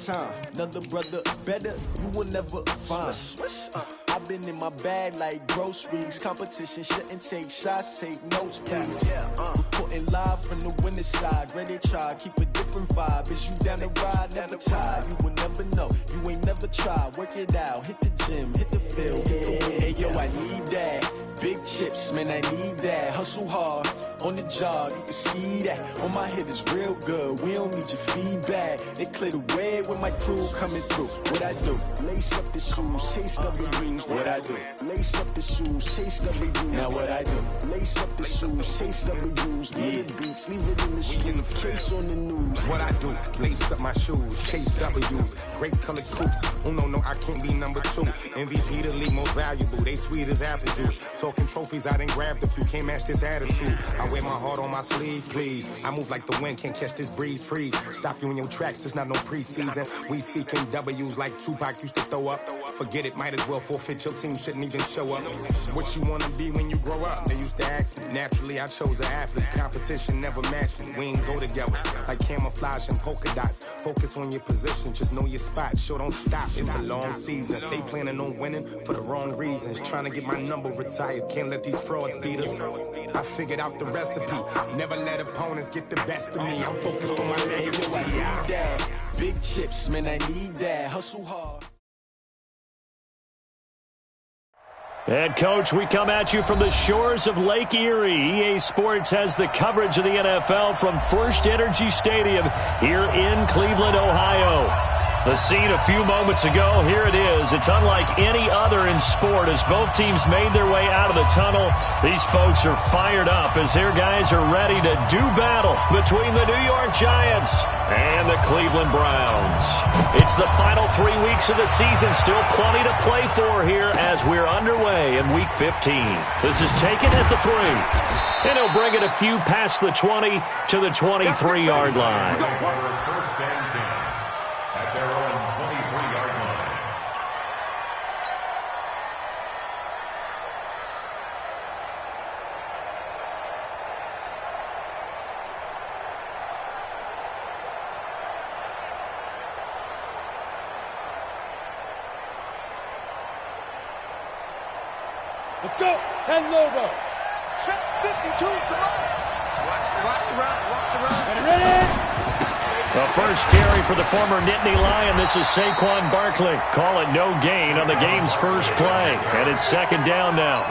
time. Another brother better, you will never find. I've been in my bag like groceries. Competition shouldn't take shots, take notes, please. Reporting live from the winning side. Ready to try, keep a different vibe. Is you down the ride, never tired. You will never know, you ain't never tried. Work it out, hit the gym, hit the field, hit the win. Hey yo, I need that. Big chips, man, I need that. Hustle hard, on the job, you can see that. On my head is real good, we don't need your feedback. They clear the way with my crew coming through. What I do? Lace up the shoes, chase W's. What I do? Lace up the shoes, chase W's. Now what I do? Lace up the shoes, chase W's. Leave the beats, leave it in the street, case on the news. What I do? Lace up my shoes, chase W's. Great colored coops. Oh no, I can't be number 2. MVP the league most valuable. They sweet as apple juice. Talking trophies, I done grabbed a few. Can't match this attitude. I wear my heart on my sleeve, please. I move like the wind, can't catch this breeze, freeze. Stop you in your tracks, there's not no preseason. We seeking W's like Tupac used to throw up. Forget it, might as well forfeit. Your team shouldn't even show up. What you wanna be when you grow up? They used to ask me. Naturally, I chose an athlete. Competition never matched me. We ain't go together like camouflage and polka dots. Focus on your position, just know your spot. Sure, don't stop. It's a long season. They planning on winning for the wrong reasons. Trying to get my number retired. Can't let these frauds beat us. I figured out the recipe. Never let opponents get the best of me. I'm focused on my legacy. I need that. Big chips, man, I need that. Hustle hard. Head coach, we come at you from the shores of Lake Erie. EA Sports has the coverage of the NFL from First Energy Stadium here in Cleveland, Ohio. The scene a few moments ago, here it is. It's unlike any other in sport as both teams made their way out of the tunnel. These folks are fired up as their guys are ready to do battle between the New York Giants and the Cleveland Browns. It's the final 3 weeks of the season. Still plenty to play for here as we're underway in Week 15. This is taken at the 3. And he'll bring it a few past the 20 to the 23-yard line. First and 10 at their own 23-yard line. Let's go. 10 Lobo. Check 52. Come on. Watch the run. Ready? The first carry for the former Nittany Lion. This is Saquon Barkley. Call it no gain on the game's first play. And it's second down now.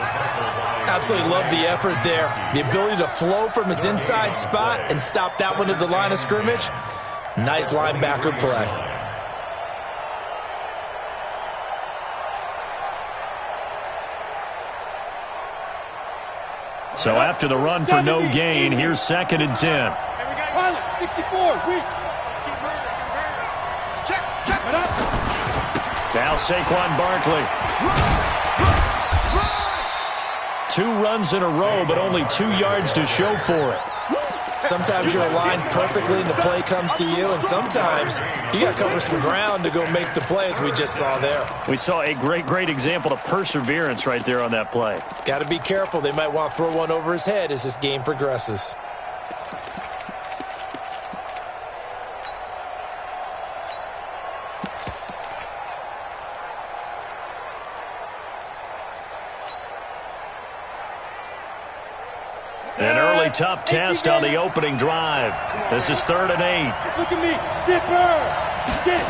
Absolutely love the effort there. The ability to flow from his inside spot and stop that one at the line of scrimmage. Nice linebacker play. So after the run for no gain, here's second and 10. Pilot, 64, weak. Check. Now Saquon Barkley. 2 runs in a row, but only 2 yards to show for it. Sometimes you're aligned perfectly and the play comes to you, and sometimes you got to cover some ground to go make the play, as we just saw there. We saw a great example of perseverance right there on that play. Got to be careful. They might want to throw one over his head as this game progresses. An early tough test on the opening drive. This is 3rd and 8. Look at me. Zipper. Get.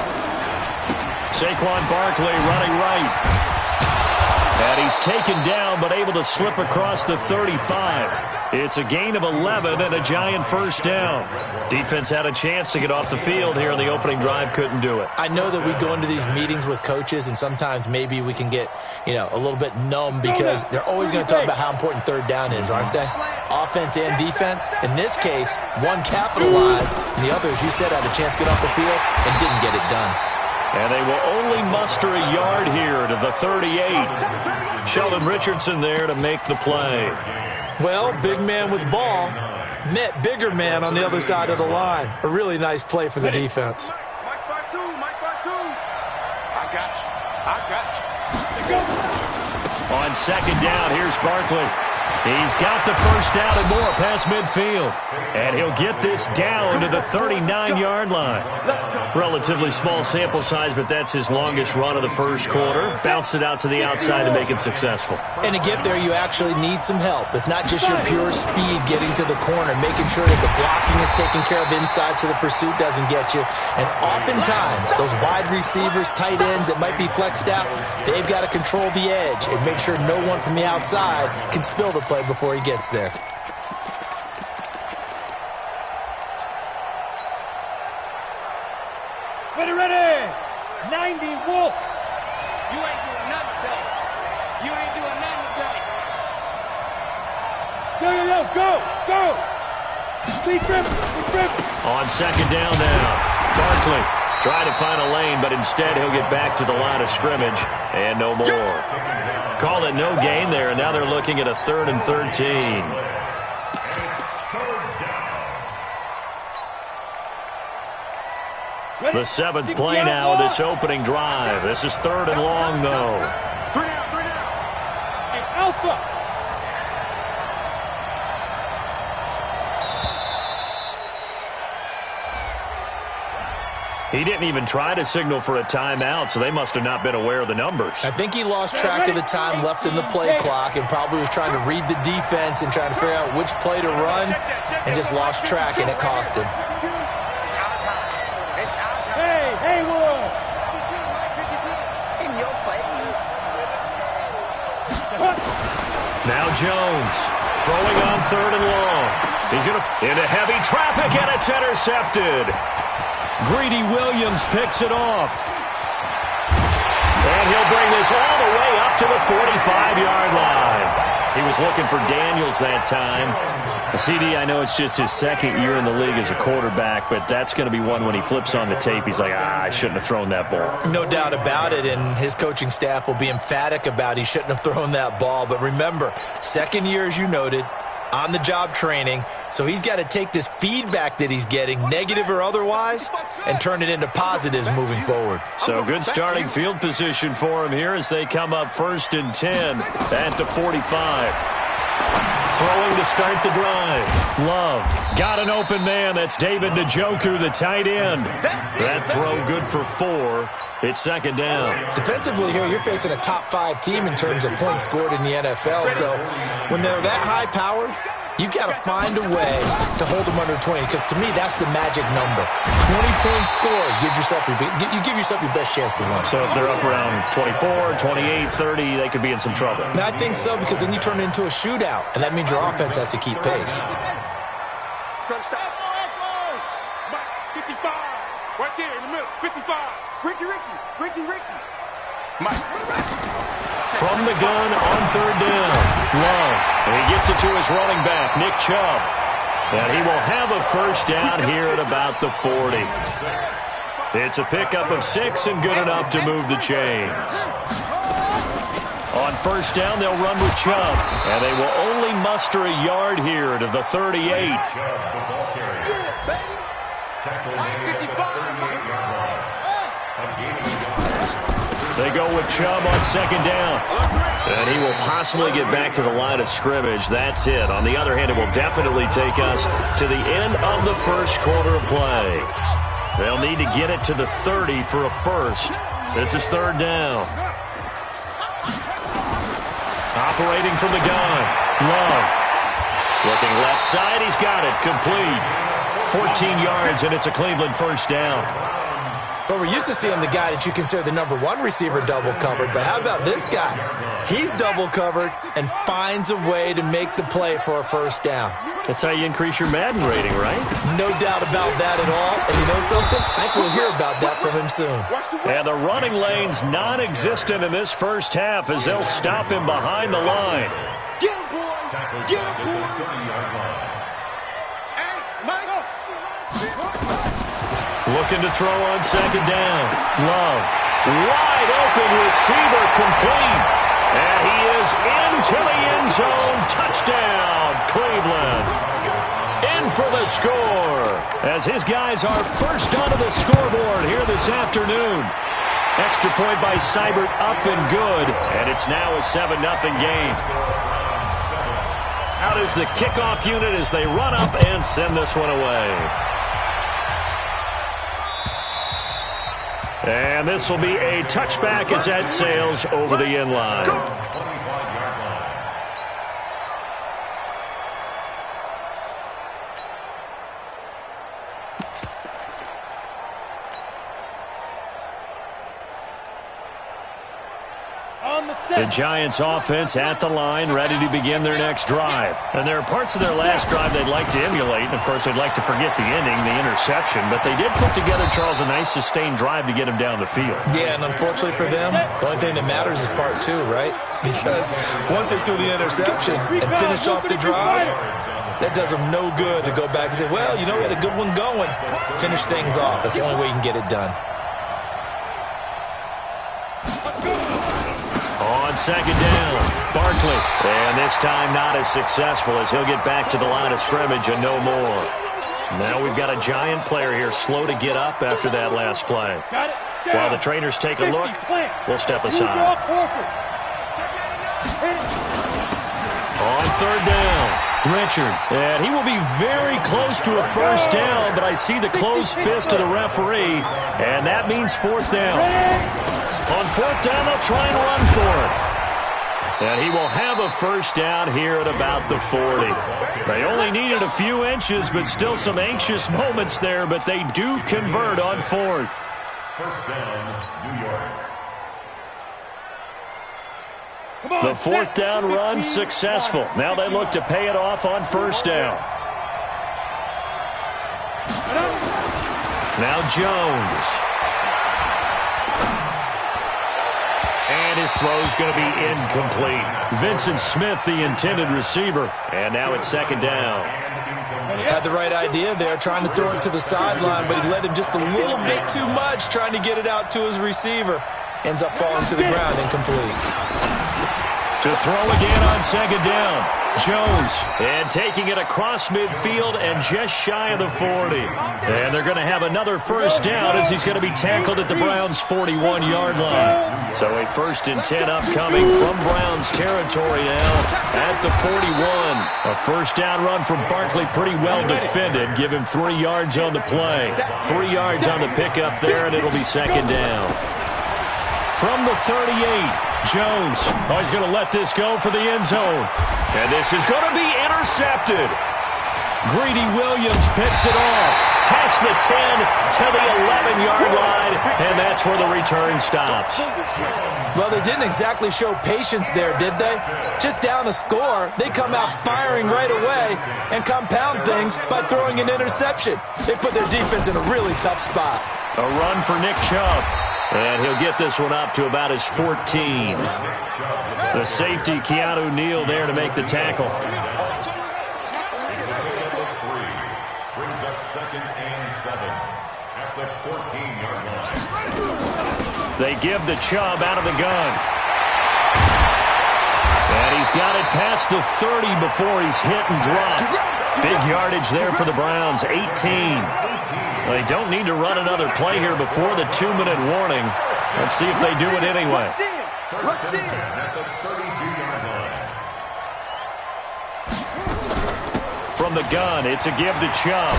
Saquon Barkley running right. And he's taken down but able to slip across the 35. It's a gain of 11 and a Giant first down. Defense had a chance to get off the field here in the opening drive, couldn't do it. I know that we go into these meetings with coaches, and sometimes maybe we can get, a little bit numb because they're always going to talk about how important 3rd down is, aren't they? Offense and defense. In this case, one capitalized, and the other, as you said, had a chance to get off the field and didn't get it done. And they will only muster a yard here to the 38. Sheldon Richardson there to make the play. Well, big man with ball met bigger man on the other side of the line. A really nice play for the defense. Mike by two. I got you. On second down, here's Barkley. He's got the first down and more past midfield. And he'll get this down to the 39-yard line. Let's go. Relatively small sample size, but that's his longest run of the first quarter. Bounced it out to the outside to make it successful. And to get there, you actually need some help. It's not just your pure speed getting to the corner, making sure that the blocking is taken care of inside so the pursuit doesn't get you. And oftentimes, those wide receivers, tight ends that might be flexed out, they've got to control the edge and make sure no one from the outside can spill the play before he gets there. Ready! 90 Wolf! You ain't doing nothing today. You ain't doing nothing today. Go! Be grip! On second down now, Barkley tried to find a lane, but instead he'll get back to the line of scrimmage and no more. Call it no gain there, and now they're looking at a 3rd and 13. The 7th play now of this opening drive. This is 3rd and long, though. 3 down. Hey, Alpha! He didn't even try to signal for a timeout, so they must have not been aware of the numbers. I think he lost track of the time left in the play clock and probably was trying to read the defense and trying to figure out which play to run and just lost track, and it cost him. Hey, Wood! In your face. Now Jones throwing on 3rd and long. He's going to into heavy traffic, and it's intercepted. Greedy Williams picks it off. And he'll bring this all the way up to the 45-yard line. He was looking for Daniels that time. CD, I know it's just his 2nd year in the league as a quarterback, but that's going to be one when he flips on the tape. He's like, I shouldn't have thrown that ball. No doubt about it, and his coaching staff will be emphatic about he shouldn't have thrown that ball. But remember, 2nd year, as you noted, on-the-job training, so he's got to take this feedback that he's getting, negative or otherwise, and turn it into positives moving forward. So good starting field position for him here as they come up 1st and 10 at the 45. Throwing to start the drive. Love got an open man. That's David Njoku, the tight end. That throw good for 4. It's 2nd down. Defensively here, you're facing a top-5 team in terms of points scored in the NFL. So when they're that high-powered, you've got to find a way to hold them under 20, because to me, that's the magic number. 20-point score gives yourself you give yourself your best chance to win. So if they're up around 24, 28, 30, they could be in some trouble. And I think so, because then you turn it into a shootout, and that means your offense has to keep pace. Try to stop. 55. Right there in the middle. 55. Ricky. Mike. From the gun on 3rd down. Love. And he gets it to his running back, Nick Chubb. And he will have a 1st down here at about the 40. It's a pickup of 6 and good enough to move the chains. On 1st down, they'll run with Chubb. And they will only muster a yard here to the 38. They go with Chubb on 2nd down. And he will possibly get back to the line of scrimmage. That's it. On the other hand, it will definitely take us to the end of the first quarter of play. They'll need to get it to the 30 for a first. This is 3rd down. Operating from the gun. Love. Looking left side. He's got it. Complete. 14 yards, and it's a Cleveland 1st down. Well, we're used to seeing the guy that you consider the #1 receiver double covered, but how about this guy? He's double covered and finds a way to make the play for a 1st down. That's how you increase your Madden rating, right? No doubt about that at all. And you know something? I think we'll hear about that from him soon. And the running lane's non-existent in this first half as they'll stop him behind the line. Get him, boys! Get him, boys! Hey, Mike! Looking to throw on 2nd down. Love. Wide open receiver complete. And he is into the end zone. Touchdown, Cleveland. In for the score. As his guys are first onto the scoreboard here this afternoon. Extra point by Seibert up and good. And it's now a 7-0 game. Out is the kickoff unit as they run up and send this one away. And this will be a touchback as that sails over the end line. The Giants offense at the line, ready to begin their next drive. And there are parts of their last drive they'd like to emulate. And, of course, they'd like to forget the ending, the interception. But they did put together, Charles, a nice sustained drive to get him down the field. Yeah, and unfortunately for them, the only thing that matters is part two, right? Because once they threw the interception and finished off the drive, that does them no good to go back and say, well, you know, we had a good one going. Finish things off. That's the only way you can get it done. On second down, Barkley. And this time not as successful as he'll get back to the line of scrimmage and no more. Now we've got a Giant player here slow to get up after that last play. While the trainers take a look, we'll step aside. On third down, Richard. And he will be very close to a first down, but I see the closed fist of the referee, and that means fourth down. On fourth down, they'll try and run for it. And he will have a first down here at about the 40. They only needed a few inches, but still some anxious moments there, but they do convert on fourth. First down, New York. The fourth down run successful. Now they look to pay it off on first down. Now Jones. And his throw's going to be incomplete. Vincent Smith, the intended receiver. And now it's second down. Had the right idea there, trying to throw it to the sideline, but he led him just a little bit too much, trying to get it out to his receiver. Ends up falling to the ground, incomplete. To throw again on second down. Jones, and taking it across midfield and just shy of the 40. And they're going to have another first down as he's going to be tackled at the Browns' 41-yard line. So a 1st and 10 upcoming from Browns territory now at the 41. A first down run from Barkley, pretty well defended. Give him 3 yards on the play. 3 yards on the pickup there, and it'll be second down. From the 38, Jones. Oh, he's going to let this go for the end zone. And this is going to be intercepted. Greedy Williams picks it off. Past the 10 to the 11-yard line, and that's where the return stops. Well, they didn't exactly show patience there, did they? Just down a score, they come out firing right away and compound things by throwing an interception. They put their defense in a really tough spot. A run for Nick Chubb. And he'll get this one up to about his 14. The safety, Keanu Neal, there to make the tackle. Brings up 2nd and 7 at the 14-yard line. They give the Chubb out of the gun. And he's got it past the 30 before he's hit and dropped. Big yardage there for the Browns, 18. They don't need to run another play here before the 2-minute warning. Let's see if they do it anyway. First and 10 at the 32-yard line. From the gun, it's a give to Chubb.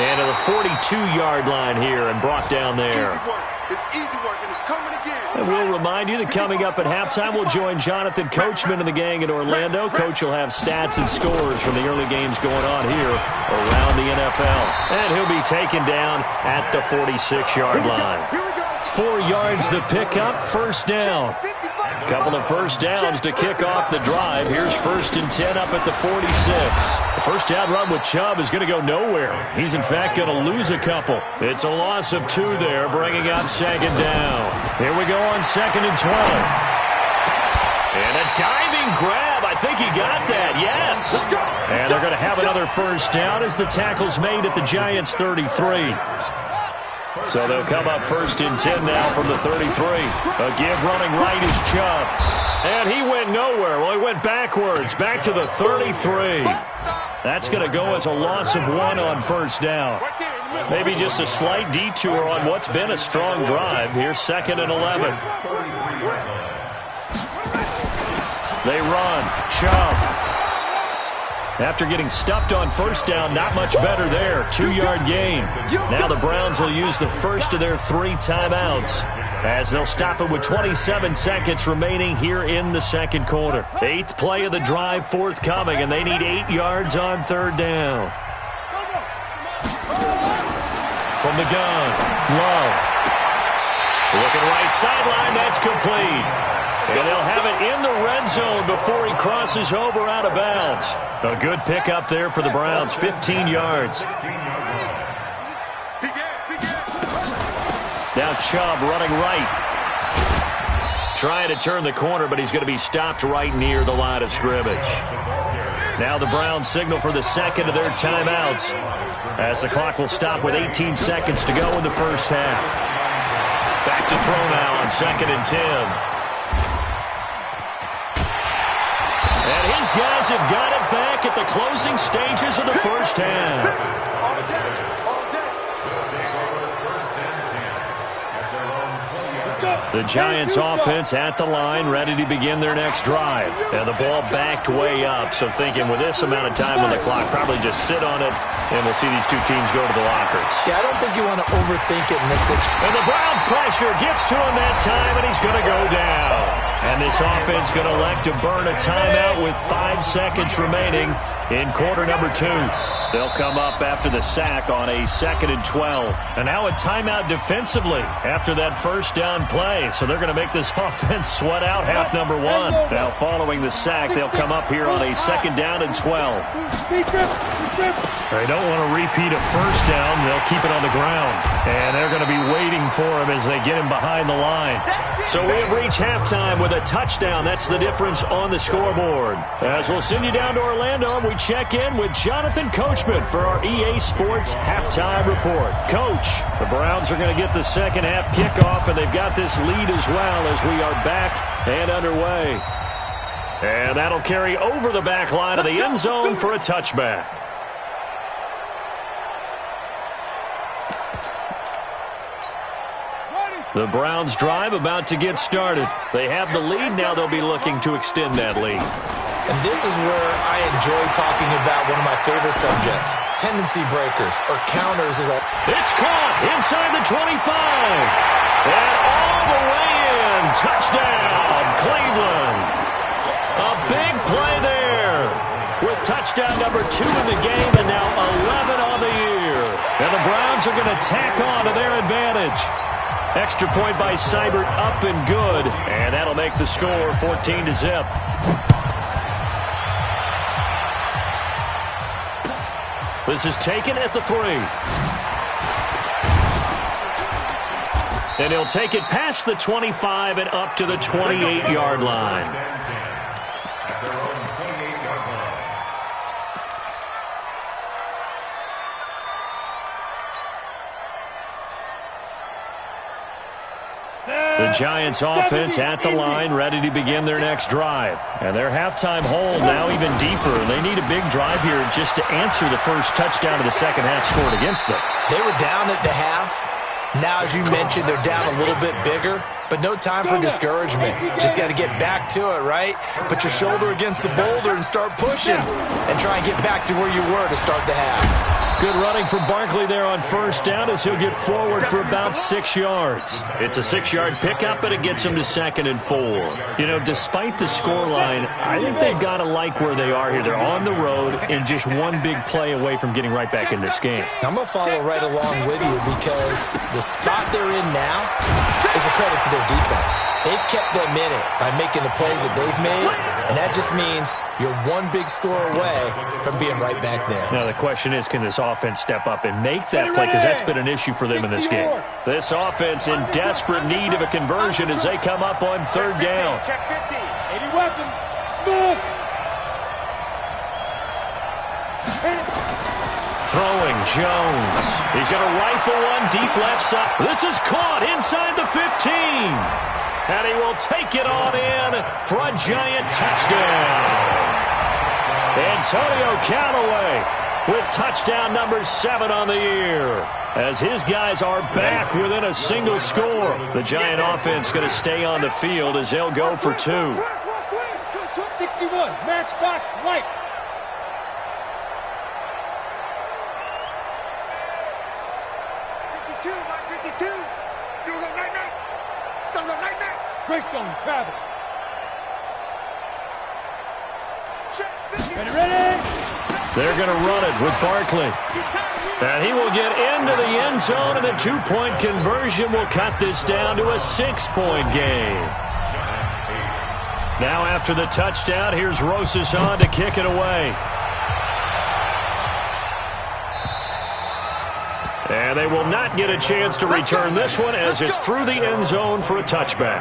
And to the 42-yard line here and brought down there. It's easy work, and it's coming again. And we'll remind you that coming up at halftime, we'll join Jonathan Coachman and the gang in Orlando. Coach will have stats and scores from the early games going on here around the NFL. And he'll be taken down at the 46-yard line. 4 yards the pickup, first down. Couple of first downs to kick off the drive. Here's 1st and 10 up at the 46. The first down run with Chubb is going to go nowhere. He's, in fact, going to lose a couple. It's a loss of 2 there, bringing up second down. Here we go on 2nd and 12. And a diving grab. I think he got that, yes. And they're going to have another first down as the tackle's made at the Giants' 33. So they'll come up 1st and 10 now from the 33. A give running right is Chubb. And he went nowhere. Well, he went backwards, back to the 33. That's going to go as a loss of 1 on first down. Maybe just a slight detour on what's been a strong drive. Here's 2nd and 11. They run. Chubb. After getting stuffed on first down, not much better there. 2-yard gain. Now the Browns will use the first of their 3 timeouts as they'll stop it with 27 seconds remaining here in the second quarter. 8th play of the drive forthcoming, and they need 8 yards on third down. From the gun, Love. Looking right sideline, that's complete. And they'll have it in the red zone before he crosses over out of bounds. A good pickup there for the Browns, 15 yards. Now Chubb running right. Trying to turn the corner, but he's going to be stopped right near the line of scrimmage. Now the Browns signal for the second of their timeouts as the clock will stop with 18 seconds to go in the first half. Back to throw now on 2nd and 10. And his guys have got it back at the closing stages of the first half. The Giants offense at the line, ready to begin their next drive. And the ball backed way up, so thinking with this amount of time on the clock, probably just sit on it, and we'll see these two teams go to the lockers. Yeah, I don't think you want to overthink it in this situation. And the Browns pressure gets to him that time, and he's going to go down. And this offense going to elect to burn a timeout with 5 seconds remaining in quarter number 2. They'll come up after the sack on a 2nd and 12. And now a timeout defensively after that first down play. So they're going to make this offense sweat out half number 1. Now following the sack, they'll come up here on a 2nd down and 12. They don't want to repeat a first down. They'll keep it on the ground. And they're going to be waiting for him as they get him behind the line. So we have reached halftime with a touchdown. That's the difference on the scoreboard. As we'll send you down to Orlando, we check in with Jonathan Coachman for our EA Sports Halftime Report. Coach, the Browns are going to get the second half kickoff, and they've got this lead as well as we are back and underway. And that'll carry over the back line of the end zone for a touchback. The Browns drive about to get started. They have the lead. Now they'll be looking to extend that lead. And this is where I enjoy talking about one of my favorite subjects, tendency breakers or counters. It's caught inside the 25. And all the way in. Touchdown, Cleveland. A big play there with touchdown number 2 in the game and now 11 on the year. And the Browns are going to tack on to their advantage. Extra point by Seibert, up and good. And that'll make the score 14-0. This is taken at the 3. And he'll take it past the 25 and up to the 28-yard line. The Giants offense at the line, ready to begin their next drive. And their halftime hold now even deeper. They need a big drive here just to answer the first touchdown of the second half scored against them. They were down at the half. Now, as you mentioned, they're down a little bit bigger, but no time for discouragement. Just got to get back to it, right? Put your shoulder against the boulder and start pushing and try and get back to where you were to start the half. Good running from Barkley there on first down as he'll get forward for about 6 yards. It's a 6-yard pickup, but it gets him to 2nd and 4. You know, despite the scoreline, I think they've got to like where they are here. They're on the road and just one big play away from getting right back in this game. I'm going to follow right along with you because the spot they're in now is a credit to their defense. They've kept them in it by making the plays that they've made, and that just means you're one big score away from being right back there. Now the question is, can this offense step up and make that play? Because that's been an issue for them in this game. This offense in desperate need of a conversion as they come up on third down. Check 50. 80 weapon. Smooth. Throwing Jones. He's going to rifle one deep left side. This is caught inside the 15. And he will take it on in for a giant touchdown. Antonio Callaway with touchdown number 7 on the year. As his guys are back within a single score. The Giant offense going to stay on the field as they'll go for 2. 61, matchbox lights. Greystone travel. Ready? They're going to run it with Barkley. And he will get into the end zone, and the two-point conversion will cut this down to a 6-point game. Now after the touchdown, here's Rosas on to kick it away. And they will not get a chance to return this one as it's through the end zone for a touchback.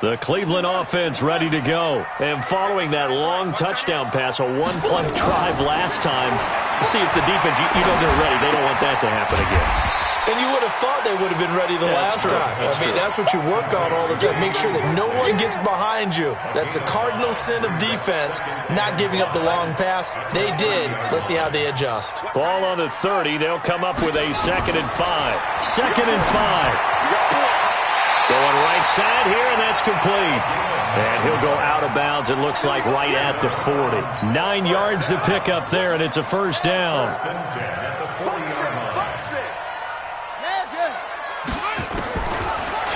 The Cleveland offense ready to go. And following that long touchdown pass, a one-play drive last time, see if the defense, you know they're ready. They don't want that to happen again. And you would have thought they would have been ready the last time. That's what you work on all the time. Make sure that no one gets behind you. That's the cardinal sin of defense, not giving up the long pass. They did. Let's see how they adjust. Ball on the 30. They'll come up with a 2nd and 5. 2nd and 5. Going right side here, and that's complete. And he'll go out of bounds, it looks like, right at the 40. 9 yards to pick up there, and it's a first down.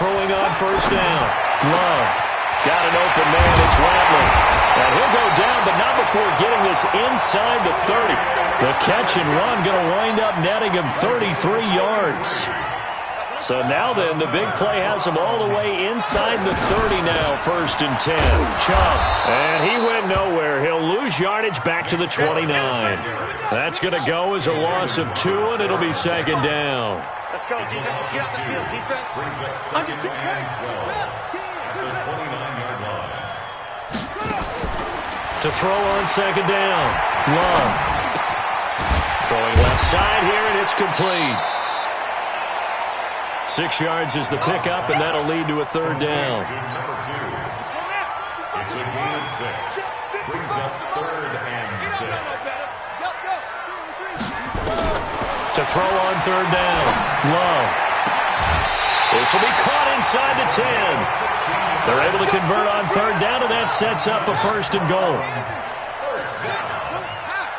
Throwing on first down. Love. Got an open man. It's Rattling. And he'll go down, but not before getting this inside the 30. The catch and run going to wind up netting him 33 yards. So now then, the big play has him all the way inside the 30 now, 1st and 10. Chubb. And he went nowhere. He'll lose yardage back to the 29. That's going to go as a loss of 2, and it'll be 2nd down. Let's go, defense. Let's get out the field, defense. Under 2 and 12 at the 29-yard line. To throw on 2nd down. Love. Throwing left side here, and it's complete. 6 yards is the pickup, and that'll lead to a 3rd down. It's a gain of 6. Brings up 3rd and 6. To throw on 3rd down. Love. This will be caught inside the 10. They're able to convert on 3rd down, and that sets up a 1st and goal.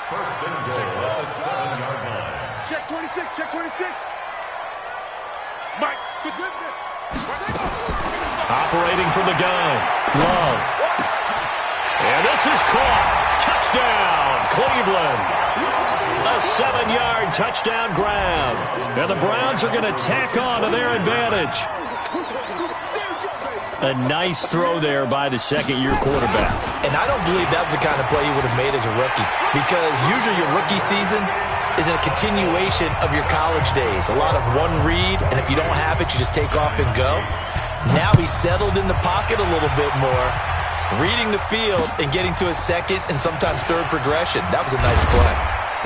First and goal at the 7-yard line. Check 26, check 26. Mike, operating from the gun. Love. And this is caught. Touchdown, Cleveland. A 7-yard touchdown grab. And the Browns are going to tack on to their advantage. A nice throw there by the second-year quarterback. And I don't believe that was the kind of play he would have made as a rookie. Because usually your rookie season is a continuation of your college days. A lot of one read, and if you don't have it, you just take off and go. Now he's settled in the pocket a little bit more, reading the field and getting to a 2nd and sometimes 3rd progression. That was a nice play.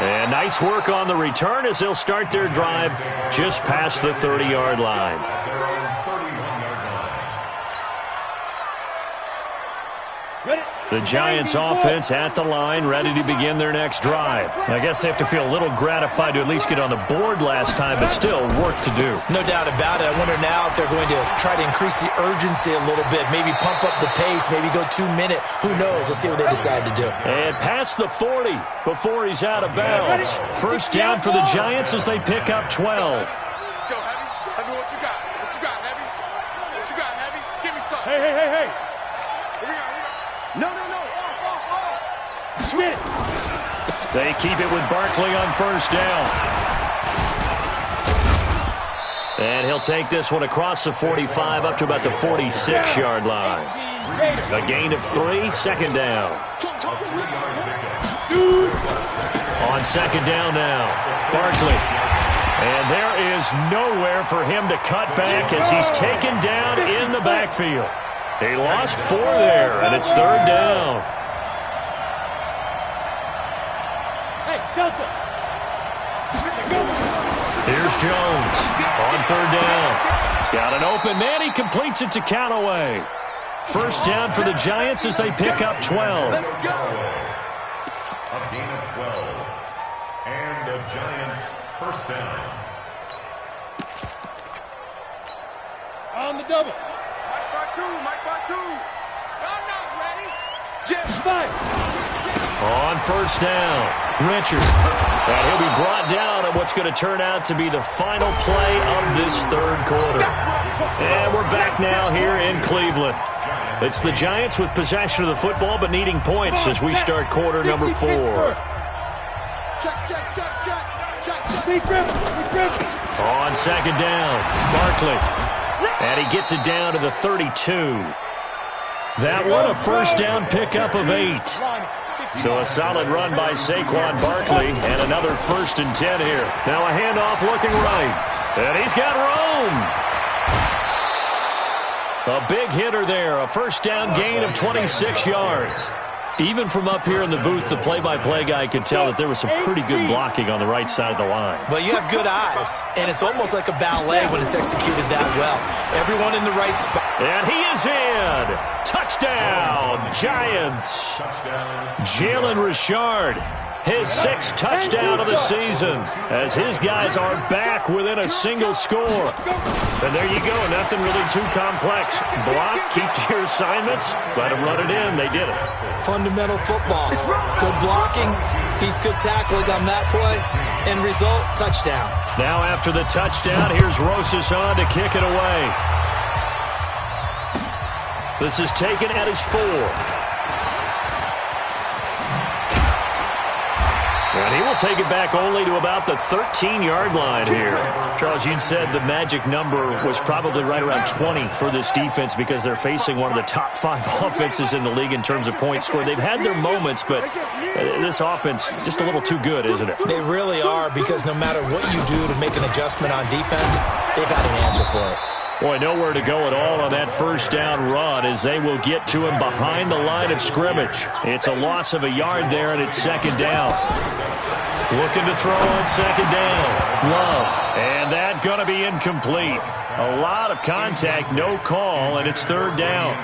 And nice work on the return as they'll start their drive just past the 30-yard line. The Giants offense at the line, ready to begin their next drive. I guess they have to feel a little gratified to at least get on the board last time, but still work to do. No doubt about it. I wonder now if they're going to try to increase the urgency a little bit, maybe pump up the pace, maybe go 2-minute. Who knows? Let's see what they decide to do. And past the 40 before he's out of bounds. First down for the Giants as they pick up 12. Let's go, Heavy. Heavy, what you got? What you got, Heavy? What you got, Heavy? Give me something. Hey. Here we go. No. Switch. They keep it with Barkley on first down. And he'll take this one across the 45 up to about the 46-yard line. A gain of 3, 2nd down. On 2nd down now, Barkley. And there is nowhere for him to cut back as he's taken down in the backfield. He lost 4 there, and it's 3rd down. Hey, Delta. Here's Jones on 3rd down. He's got an open man. He completes it to Callaway. First down for the Giants as they pick up 12. A gain of 12. And the Giants first down. On the double. Mike by two. Y'all not ready. Jet 5. On first down, Richard. And he'll be brought down at what's going to turn out to be the final play of this third quarter. And we're back now here in Cleveland. It's the Giants with possession of the football but needing points as we start quarter number 4. On second down, Barkley. And he gets it down to the 32. That one a first down pickup of 8. So a solid run by Saquon Barkley and another 1st and 10 here. Now a handoff looking right. And he's got room. A big hitter there. A first down gain of 26 yards. Even from up here in the booth, the play-by-play guy could tell that there was some pretty good blocking on the right side of the line. Well, you have good eyes, and it's almost like a ballet when it's executed that well. Everyone in the right spot. And he is in. Touchdown, Giants. Jalen Richard, his 6th touchdown of the season, as his guys are back within a single score. And there you go, nothing really too complex. Block, keep to your assignments, let them run it in. They did it. Fundamental football. Good blocking, beats good tackling on that play. End result, touchdown. Now after the touchdown, here's Rosas on to kick it away. This is taken at his 4. And he will take it back only to about the 13-yard line here. Charles, you said the magic number was probably right around 20 for this defense because they're facing one of the top 5 offenses in the league in terms of points scored. They've had their moments, but this offense just a little too good, isn't it? They really are, because no matter what you do to make an adjustment on defense, they've got an answer for it. Boy, nowhere to go at all on that first down run as they will get to him behind the line of scrimmage. It's a loss of a yard there, and it's second down. Looking to throw on second down. Love. And that going to be incomplete. A lot of contact, no call, and it's third down.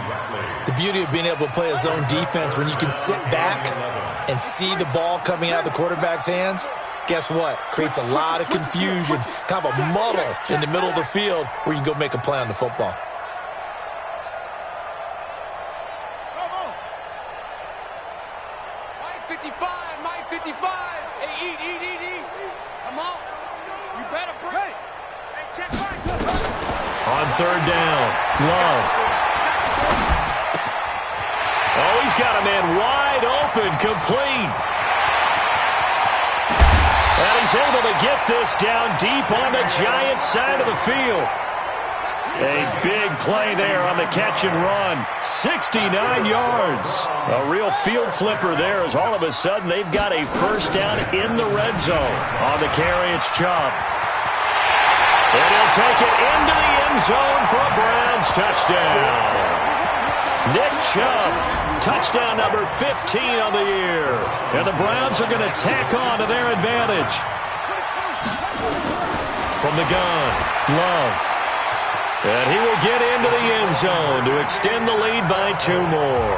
The beauty of being able to play a zone defense when you can sit back and see the ball coming out of the quarterback's hands, guess what? Creates a lot of confusion, kind of a muddle in the middle of the field where you can go make a play on the football. Mike 55, Mike 55. Hey, eat. Come on. You better break. Hey, check right. On third down, Love. Oh, he's got a man wide open, complete. And he's able to get this down deep on the Giants side of the field. A big play there on the catch and run. 69 yards. A real field flipper there as all of a sudden they've got a first down in the red zone. On the carry, it's Chubb. And he'll take it into the end zone for a Browns touchdown. Nick Chubb, touchdown number 15 on the year. And the Browns are going to tack on to their advantage. From the gun, Love. And he will get into the end zone to extend the lead by 2 more.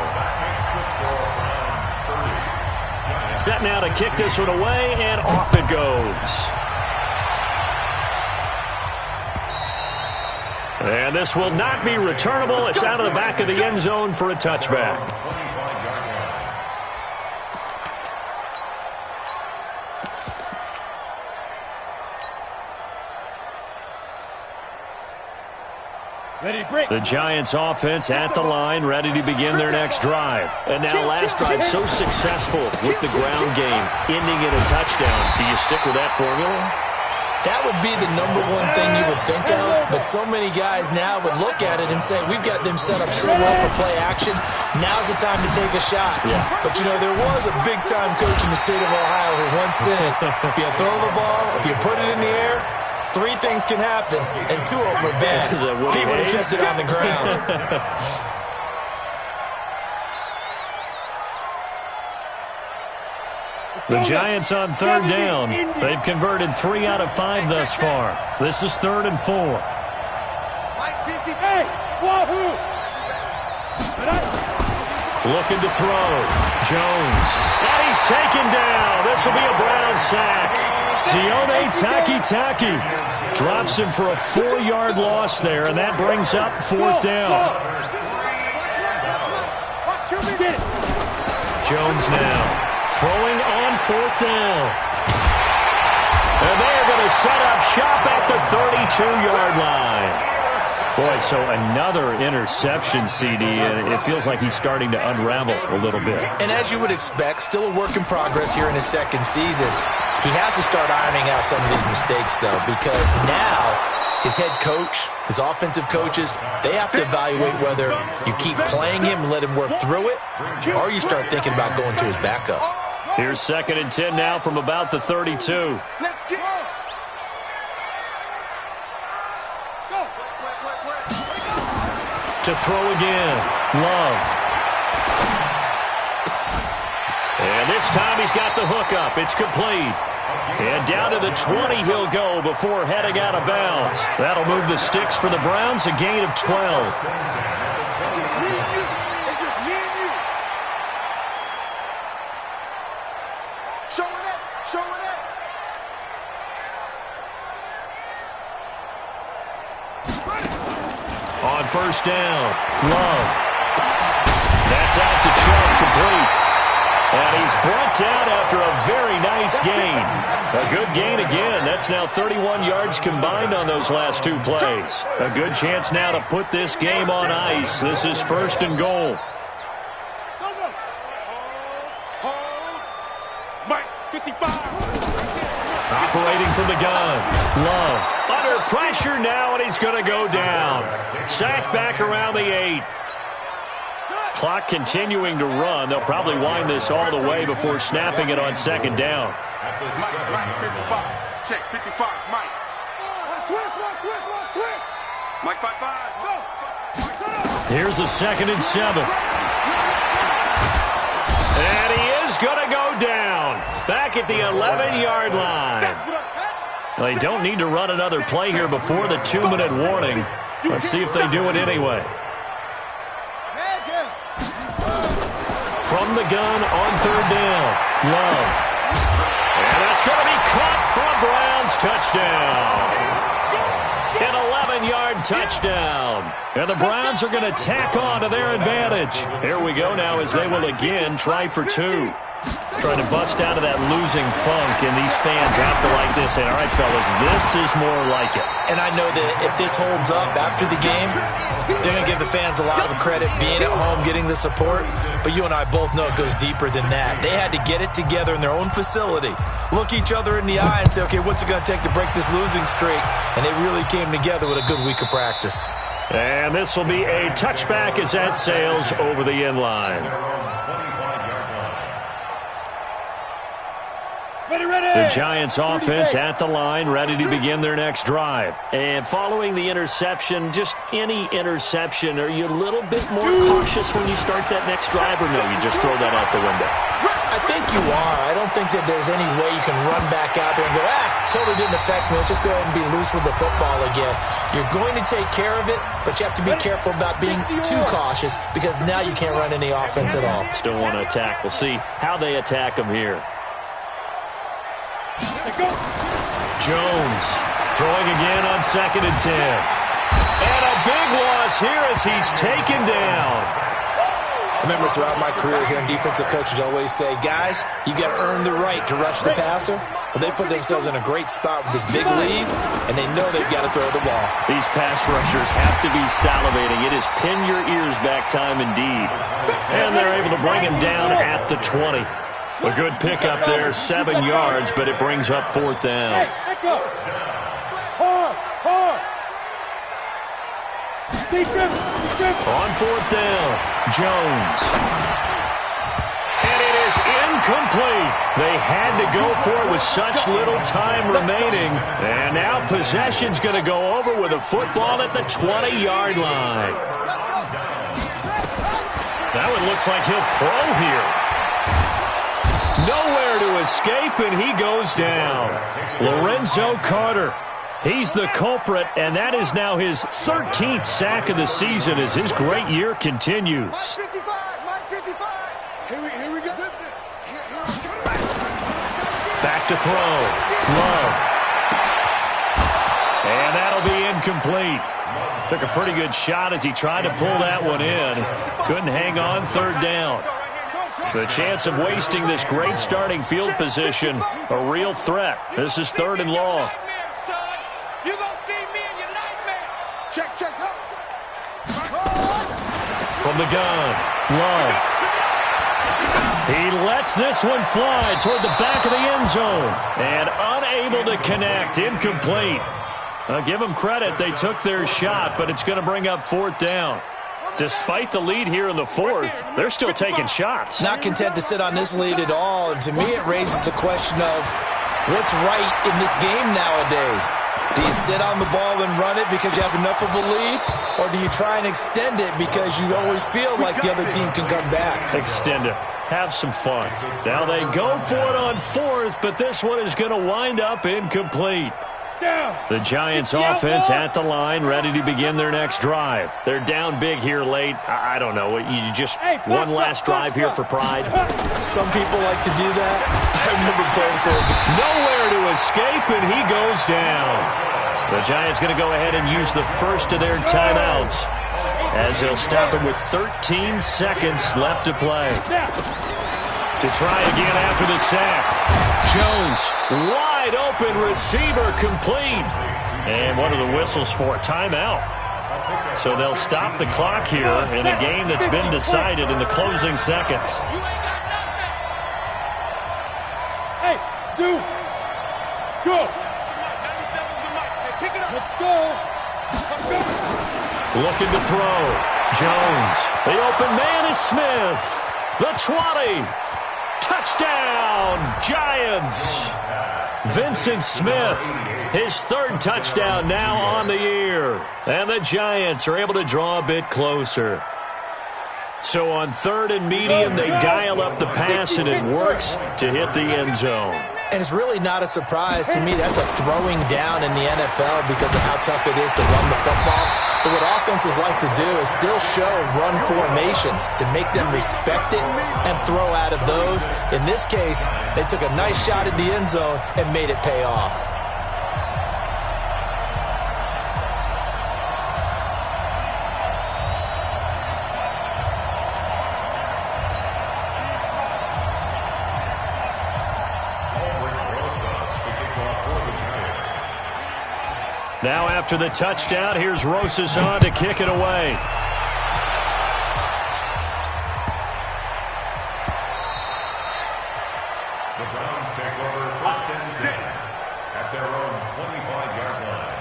Set now to kick this one away, and off it goes. And this will not be returnable. It's out of the back of the end zone for a touchback. The Giants offense at the line, ready to begin their next drive. And now last drive so successful with the ground game, ending in a touchdown. Do you stick with that formula? That would be the number one thing you would think of, but so many guys now would look at it and say, we've got them set up so well for play action, now's the time to take a shot. Yeah. But, you know, there was a big-time coach in the state of Ohio who once said, if you throw the ball, if you put it in the air, 3 things can happen, and 2 of them are bad. He would have kept it on the ground. The Giants on third down. They've converted 3 out of 5 thus far. This is 3rd and 4. Looking to throw. Jones. And he's taken down. This will be a Brown sack. Sione Taki drops him for a 4-yard loss there, and that brings up 4th down. Jones now throwing on 4th down. And they're going to set up shop at the 32-yard line. Boy, so another interception, CD, and it feels like he's starting to unravel a little bit. And as you would expect, still a work in progress here in his second season. He has to start ironing out some of these mistakes, though, because now his head coach, his offensive coaches, they have to evaluate whether you keep playing him and let him work through it, or you start thinking about going to his backup. Here's 2nd and 10 now from about the 32. Let's get To throw again, Love. And this time he's got the hook up. It's complete. And down to the 20 he'll go before heading out of bounds. That'll move the sticks for the Browns, a gain of 12. It's just me and you. It's just me and you. Show it up. Show it up. On 1st down, Love. That's out to Chubb, complete. And he's brought down after a very nice gain. A good gain again. That's now 31 yards combined on those last 2 plays. A good chance now to put this game on ice. This is 1st and goal. Mike, 55. Operating from the gun. Love. Under pressure now, and he's going to go down. Sacked back around the 8. Clock continuing to run. They'll probably wind this all the way before snapping it on 2nd down. Mike, 55. Check, 55. Mike. Switch. Mike, 5-5. Go. Here's a 2nd and 7. And he is going to go down. Back at the 11-yard line. They don't need to run another play here before the 2-minute warning. Let's see if they do it anyway. From the gun on 3rd down, Love. And that's going to be caught for a Browns touchdown. An 11-yard touchdown. And the Browns are going to tack on to their advantage. Here we go now as they will again try for 2. Trying to bust out of that losing funk, and these fans have to like this. And all right, fellas, this is more like it. And I know that if this holds up after the game, they're going to give the fans a lot of credit being at home, getting the support. But you and I both know it goes deeper than that. They had to get it together in their own facility, look each other in the eye and say, okay, what's it going to take to break this losing streak? And they really came together with a good week of practice. And this will be a touchback as that sails over the end line. The Giants offense at the line, ready to begin their next drive. And following the interception, just any interception, are you a little bit more cautious when you start that next drive, or no, you just throw that out the window? I think you are. I don't think that there's any way you can run back out there and go, totally didn't affect me. Let's just go ahead and be loose with the football again. You're going to take care of it, but you have to be careful about being too cautious because now you can't run any offense at all. Still want to attack. We'll see how they attack them here. Jones throwing again on 2nd and 10. And a big loss here as he's taken down. I remember throughout my career hearing defensive coaches always say, guys, you got to earn the right to rush the passer. Well, they put themselves in a great spot with this big lead, and they know they've got to throw the ball. These pass rushers have to be salivating. It is pin your ears back time indeed. And they're able to bring him down at the 20. A good pickup there, 7 yards, but it brings up 4th down. On 4th down, Jones. And it is incomplete. They had to go for it with such little time remaining. And now possession's going to go over with a football at the 20-yard line. That one looks like he'll throw here. Nowhere to escape, and he goes down. Lorenzo Carter, he's the culprit, and that is now his 13th sack of the season as his great year continues. Mike 55, Mike 55. Here we go. Back to throw. Love. And that'll be incomplete. Took a pretty good shot as he tried to pull that one in. Couldn't hang on 3rd down. The chance of wasting this great starting field position, a real threat. This is 3rd and long. You gonna see me in your nightmare. Check. From the gun, Love. He lets this one fly toward the back of the end zone. And unable to connect, incomplete. I'll give them credit, they took their shot, but it's going to bring up 4th down. Despite the lead here in the 4th, they're still taking shots. Not content to sit on this lead at all. And to me, it raises the question of what's right in this game nowadays. Do you sit on the ball and run it because you have enough of a lead? Or do you try and extend it because you always feel like the other team can come back? Extend it. Have some fun. Now they go for it on 4th, but this one is going to wind up incomplete. The Giants offense at the line, ready to begin their next drive. They're down big here late. I don't know. You just one last drive here for pride. Some people like to do that. I remember playing for them. Nowhere to escape, and he goes down. The Giants going to go ahead and use the first of their timeouts as they'll stop it with 13 seconds left to play. To try again after the sack. Jones, wide open receiver, complete. And what are the whistles for? Timeout. So they'll stop the clock here in a game that's been decided in the closing seconds. Hey, Sue. Go. Let's go. Looking to throw. Jones. The open man is Smith. The 20. Touchdown, Giants. Vincent Smith, his 3rd touchdown now on the year. And the Giants are able to draw a bit closer. So on 3rd and medium, they dial up the pass, and it works to hit the end zone. And it's really not a surprise to me. That's a throwing down in the NFL because of how tough it is to run the football. But what offenses like to do is still show run formations to make them respect it and throw out of those. In this case, they took a nice shot at the end zone and made it pay off. Now after the touchdown, here's Rosas on to kick it away. The Browns take over 1st and 10 at their own 25-yard line.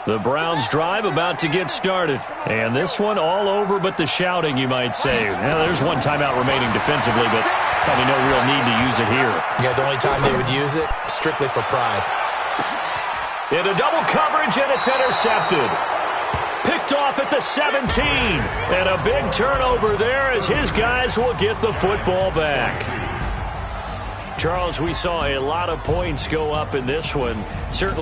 The Browns drive about to get started. And this one all over but the shouting, you might say. Now, there's one timeout remaining defensively, but probably no real need to use it here. Yeah, the only time they would use it, strictly for pride. Into double coverage, and it's intercepted. Picked off at the 17. And a big turnover there as his guys will get the football back. Charles, we saw a lot of points go up in this one. Certainly.